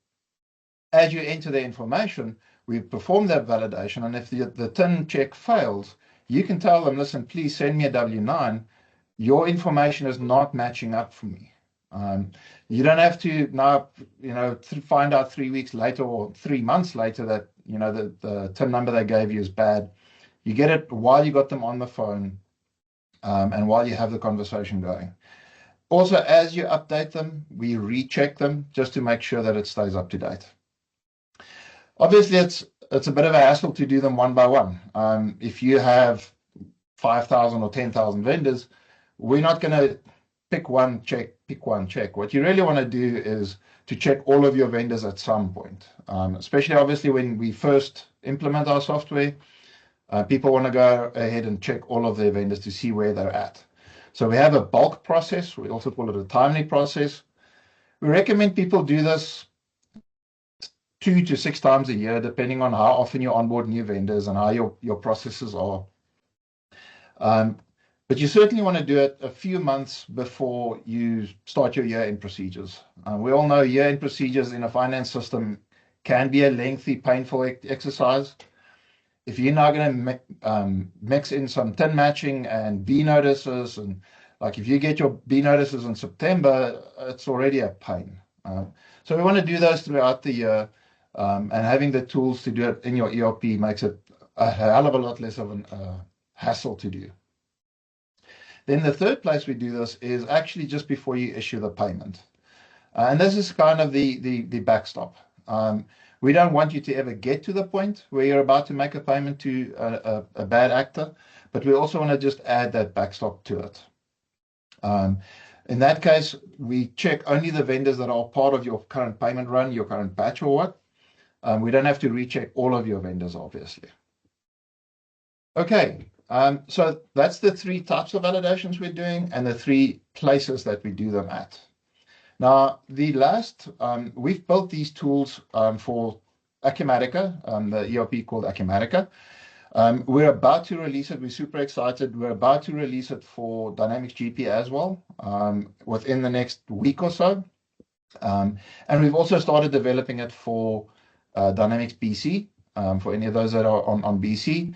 as you enter the information, we perform that validation. And if the TIN check fails, you can tell them, listen, please send me a W-9. Your information is not matching up for me. You don't have to now, find out 3 weeks later or 3 months later that, the TIN number they gave you is bad. You get it while you got them on the phone and while you have the conversation going. Also, as you update them, we recheck them just to make sure that it stays up to date. Obviously, it's a bit of a hassle to do them one by one. If you have 5,000 or 10,000 vendors, we're not going to pick one check. What you really want to do is to check all of your vendors at some point, especially obviously when we first implement our software. People want to go ahead and check all of their vendors to see where they're at. So we have a bulk process. We also call it a timely process. We recommend people do this 2 to 6 times a year, depending on how often you onboard new vendors and how your processes are. But you certainly want to do it a few months before you start your year-end procedures. We all know year-end procedures in a finance system can be a lengthy, painful exercise. If you're now going to mix in some TIN matching and B notices, and like if you get your B notices in September, it's already a pain. So we want to do those throughout the year, and having the tools to do it in your ERP makes it a hell of a lot less of a hassle to do. Then the third place we do this is actually just before you issue the payment. And this is kind of the backstop. We don't want you to ever get to the point where you're about to make a payment to a bad actor, but we also want to just add that backstop to it. In that case, we check only the vendors that are part of your current payment run, your current batch or what. We don't have to recheck all of your vendors, obviously. Okay, so that's the 3 types of validations we're doing and the 3 places that we do them at. Now, the last, we've built these tools for Acumatica, the ERP called Acumatica. We're about to release it. We're super excited. We're about to release it for Dynamics GP as well within the next week or so. And we've also started developing it for Dynamics BC, for any of those that are on BC.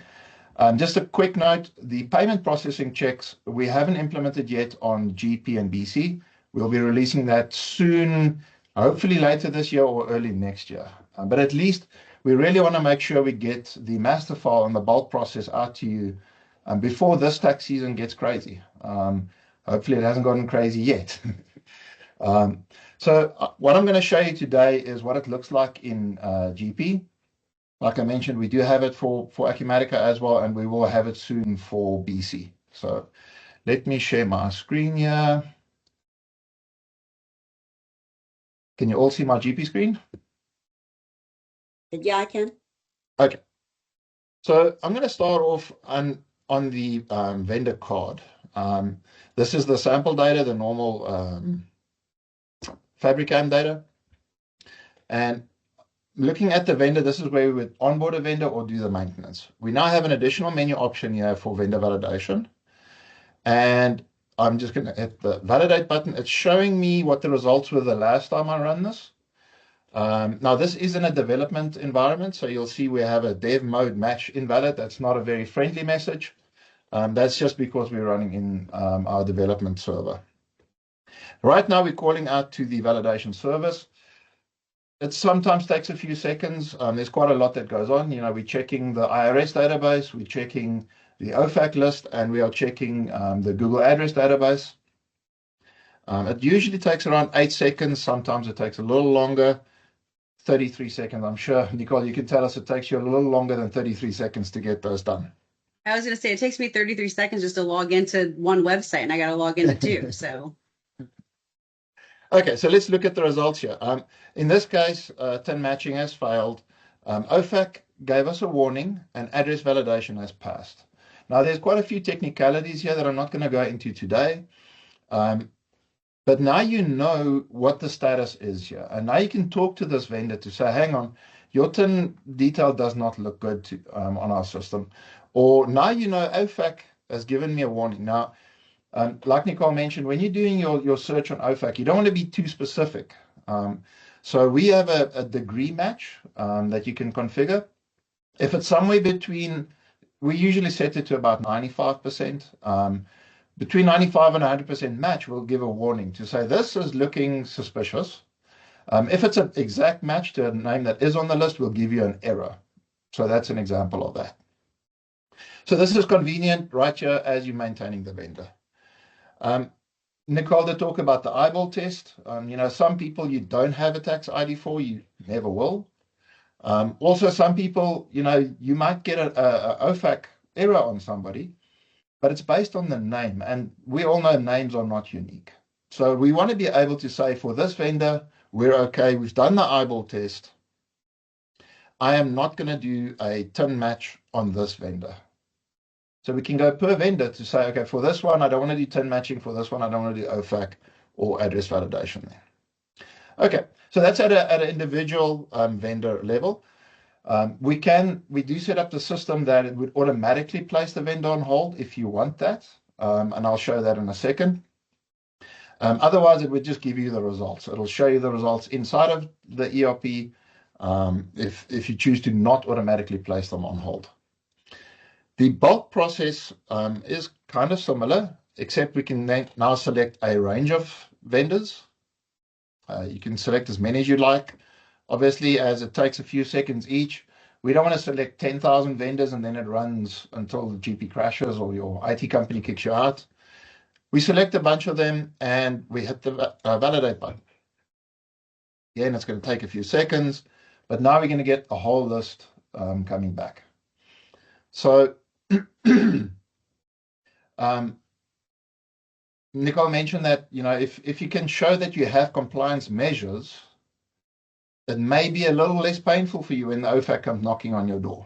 Just a quick note, the payment processing checks, we haven't implemented yet on GP and BC. We'll be releasing that soon, hopefully later this year or early next year. But at least we really want to make sure we get the master file and the bulk process out to you before this tax season gets crazy. Hopefully it hasn't gotten crazy yet. So what I'm going to show you today is what it looks like in GP. Like I mentioned, we do have it for Acumatica as well, and we will have it soon for BC. So let me share my screen here. Can you all see my GP screen? Yeah, I can. Okay. So I'm going to start off on the vendor card. This is the sample data, the normal Fabricam data. And looking at the vendor, this is where we would onboard a vendor or do the maintenance. We now have an additional menu option here for vendor validation. And I'm just going to hit the validate button. It's showing me what the results were the last time I run this. Now, this is in a development environment, so you'll see we have a dev mode match invalid. That's not a very friendly message. That's just because we're running in our development server. Right now, we're calling out to the validation service. It sometimes takes a few seconds. There's quite a lot that goes on. We're checking the IRS database, we're checking the OFAC list, and we are checking the Google address database. It usually takes around 8 seconds. Sometimes it takes a little longer, 33 seconds. I'm sure, Nicole, you can tell us it takes you a little longer than 33 seconds to get those done. I was going to say, it takes me 33 seconds just to log into one website, and I got to log into 2, so. Okay, so let's look at the results here. In this case, TIN matching has failed. OFAC gave us a warning, and address validation has passed. Now, there's quite a few technicalities here that I'm not going to go into today. But now you know what the status is here. And now you can talk to this vendor to say, hang on, your TIN detail does not look good on our system. Or now OFAC has given me a warning. Now, like Nicole mentioned, when you're doing your search on OFAC, you don't want to be too specific. So we have a degree match that you can configure. If it's somewhere between, we usually set it to about 95%. Between 95 and 100% match, we'll give a warning to say this is looking suspicious. If it's an exact match to a name that is on the list, we'll give you an error. So that's an example of that. So this is convenient right here as you're maintaining the vendor. Nicole did talk about the eyeball test. Some people you don't have a tax ID for, you never will. Also, some people, you might get a OFAC error on somebody, but it's based on the name. And we all know names are not unique. So we want to be able to say for this vendor, we're okay. We've done the eyeball test. I am not going to do a TIN match on this vendor. So we can go per vendor to say, okay, for this one, I don't want to do TIN matching. For this one, I don't want to do OFAC or address validation there. Okay, so that's at an individual vendor level. We do set up the system that it would automatically place the vendor on hold if you want that. And I'll show that in a second. Otherwise, it would just give you the results. It'll show you the results inside of the ERP if you choose to not automatically place them on hold. The bulk process is kind of similar, except we can now select a range of vendors. You can select as many as you like. Obviously, as it takes a few seconds each, we don't want to select 10,000 vendors and then it runs until the GP crashes or your IT company kicks you out. We select a bunch of them and we hit the validate button. Again, it's going to take a few seconds, but now we're going to get a whole list coming back. So Nicole mentioned that, if you can show that you have compliance measures, it may be a little less painful for you when the OFAC comes knocking on your door.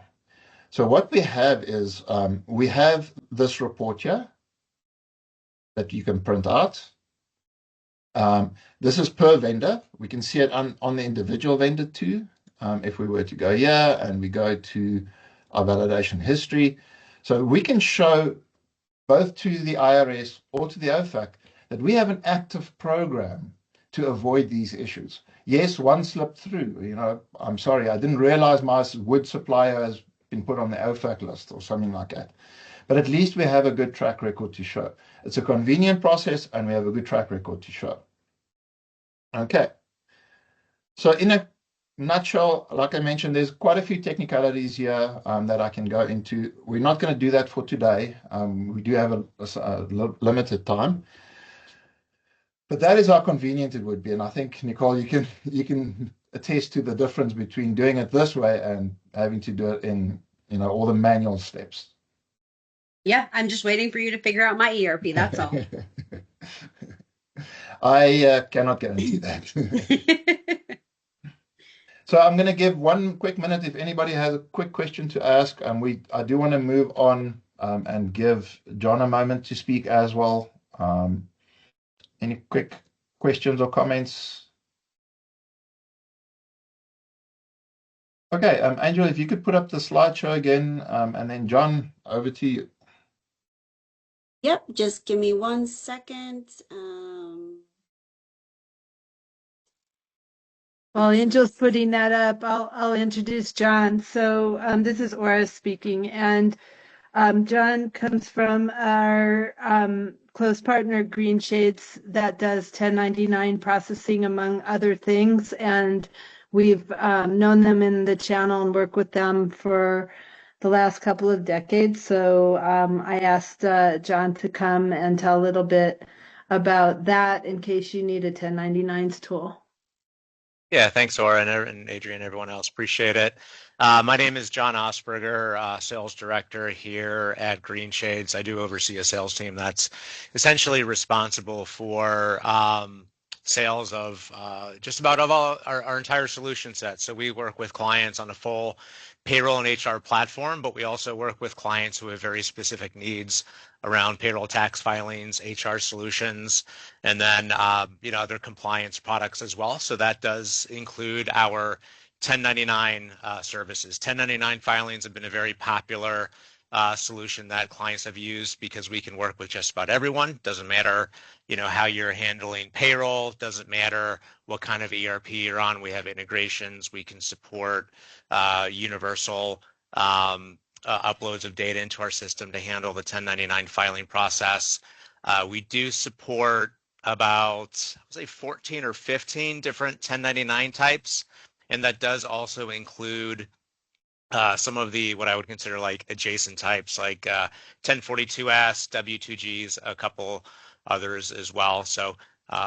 So what we have is we have this report here that you can print out. This is per vendor. We can see it on the individual vendor too. If we were to go here and we go to our validation history. So we can show both to the IRS or to the OFAC that we have an active program to avoid these issues. Yes, one slipped through. I'm sorry, I didn't realize my wood supplier has been put on the OFAC list or something like that. But at least we have a good track record to show. It's a convenient process and we have a good track record to show. Okay. So in a nutshell, like I mentioned, there's quite a few technicalities here that I can go into. We're not going to do that for today. We do have a limited time. But that is how convenient it would be. And I think, Nicole, you can attest to the difference between doing it this way and having to do it in all the manual steps. Yeah, I'm just waiting for you to figure out my ERP. That's all. I cannot guarantee that. So I'm going to give 1 quick minute if anybody has a quick question to ask. I do want to move on and give John a moment to speak as well. Any quick questions or comments? Okay, Angela, if you could put up the slideshow again, and then John, over to you. Yep, just give me 1 second. While Angel's putting that up, I'll introduce John. So this is Aura speaking, and John comes from our close partner Green Shades that does 1099 processing among other things, and we've known them in the channel and work with them for the last couple of decades. So I asked John to come and tell a little bit about that in case you need a 1099s tool. Yeah, thanks, Aura and Adrian, everyone else. Appreciate it. My name is John Osberger, sales director here at Green Shades. I do oversee a sales team that's essentially responsible for sales of just about of all our entire solution set. So we work with clients on a full payroll and HR platform, but we also work with clients who have very specific needs around payroll tax filings, HR solutions, and then other compliance products as well. So that does include our 1099 services. 1099 filings have been a very popular solution that clients have used because we can work with just about everyone. Doesn't matter, how you're handling payroll. Doesn't matter what kind of ERP you're on. We have integrations. We can support universal uploads of data into our system to handle the 1099 filing process. We do support about, say, 14 or 15 different 1099 types, and that does also include some of the what I would consider like adjacent types, like 1042s, W2Gs, a couple others as well. So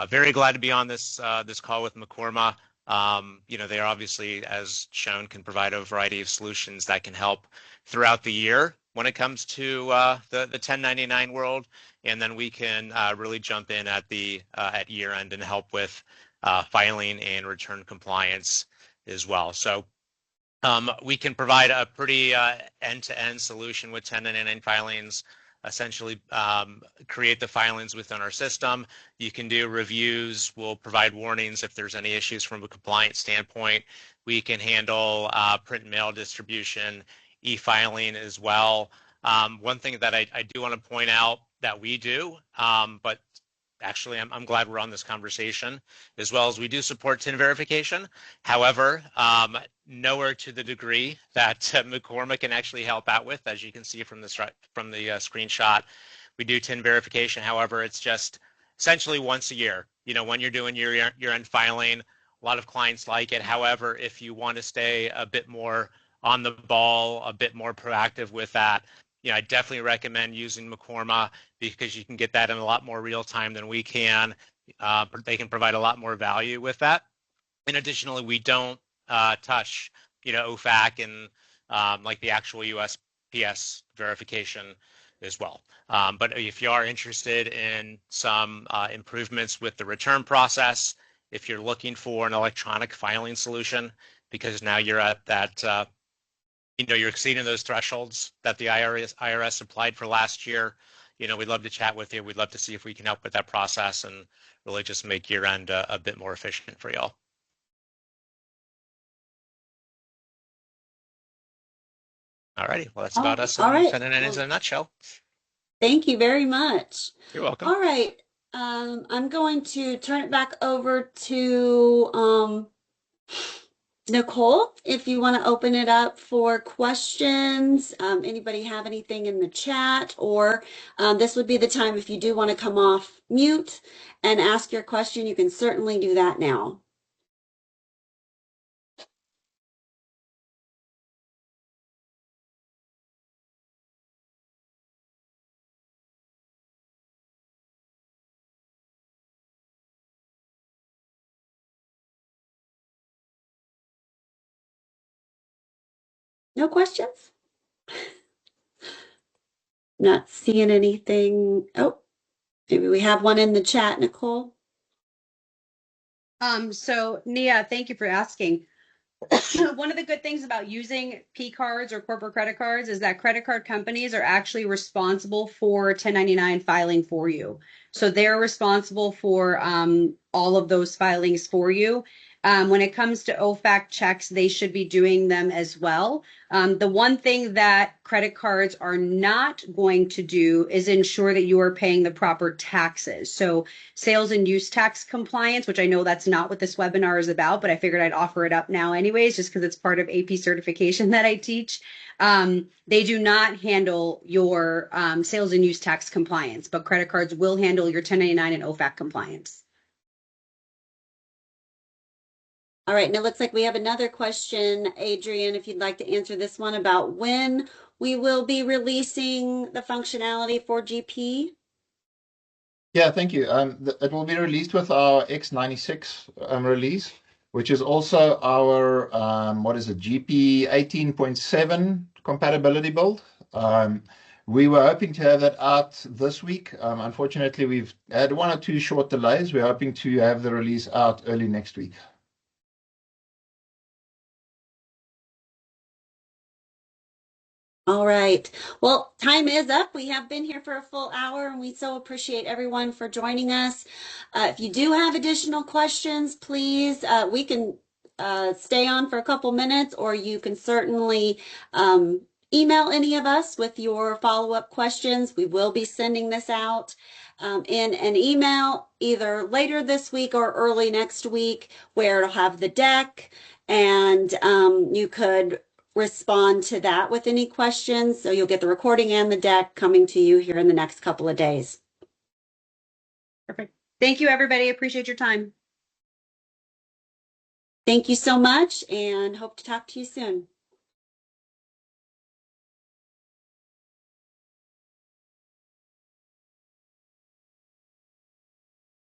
very glad to be on this call with Mekorma. They are obviously, as shown, can provide a variety of solutions that can help throughout the year when it comes to the 1099 world, and then we can really jump in at year end and help with filing and return compliance as well. So we can provide a pretty end-to-end solution with 1099 filings. Essentially, create the filings within our system. You can do reviews. We'll provide warnings if there's any issues from a compliance standpoint. We can handle print and mail distribution, e-filing as well. One thing that I do want to point out that we do, but actually I'm glad we're on this conversation, as well as we do support TIN verification. However, nowhere to the degree that Mekorma can actually help out with. As you can see from the screenshot, we do TIN verification. However, it's just essentially once a year. When you're doing your year-end filing, a lot of clients like it. However, if you want to stay a bit more on the ball, a bit more proactive with that, I definitely recommend using Mekorma because you can get that in a lot more real time than we can. They can provide a lot more value with that. And additionally, we don't touch, OFAC and like the actual USPS verification as well. But if you are interested in some improvements with the return process, if you're looking for an electronic filing solution, because now you're at that you're exceeding those thresholds that the IRS applied for last year. We'd love to chat with you. We'd love to see if we can help with that process and really just make year end a bit more efficient for y'all. All righty. Well, that's about us. All right. 1099 in a nutshell. Thank you very much. You're welcome. All right. I'm going to turn it back over to Nicole, if you want to open it up for questions. Anybody have anything in the chat, or this would be the time if you do want to come off mute and ask your question, you can certainly do that now. No questions? Not seeing anything. Oh, maybe we have one in the chat, Nicole. So Nia, thank you for asking. One of the good things about using P cards or corporate credit cards is that credit card companies are actually responsible for 1099 filing for you. So they're responsible for all of those filings for you. When it comes to OFAC checks, they should be doing them as well. The one thing that credit cards are not going to do is ensure that you are paying the proper taxes. So sales and use tax compliance, which I know that's not what this webinar is about, but I figured I'd offer it up now anyways, just because it's part of AP certification that I teach. They do not handle your sales and use tax compliance, but credit cards will handle your 1099 and OFAC compliance. All right, and it looks like we have another question, Adrian, if you'd like to answer this one about when we will be releasing the functionality for GP. Yeah, thank you. It will be released with our X96 release, which is also our, GP 18.7 compatibility build. We were hoping to have that out this week. Unfortunately, we've had one or two short delays. We're hoping to have the release out early next week. All right. Well, time is up. We have been here for a full hour, and we so appreciate everyone for joining us. If you do have additional questions, please, we can stay on for a couple minutes, or you can certainly email any of us with your follow-up questions. We will be sending this out in an email either later this week or early next week, where it'll have the deck, and you could respond to that with any questions. So you'll get the recording and the deck coming to you here in the next couple of days. Perfect. Thank you, everybody. Appreciate your time. Thank you so much, and hope to talk to you soon.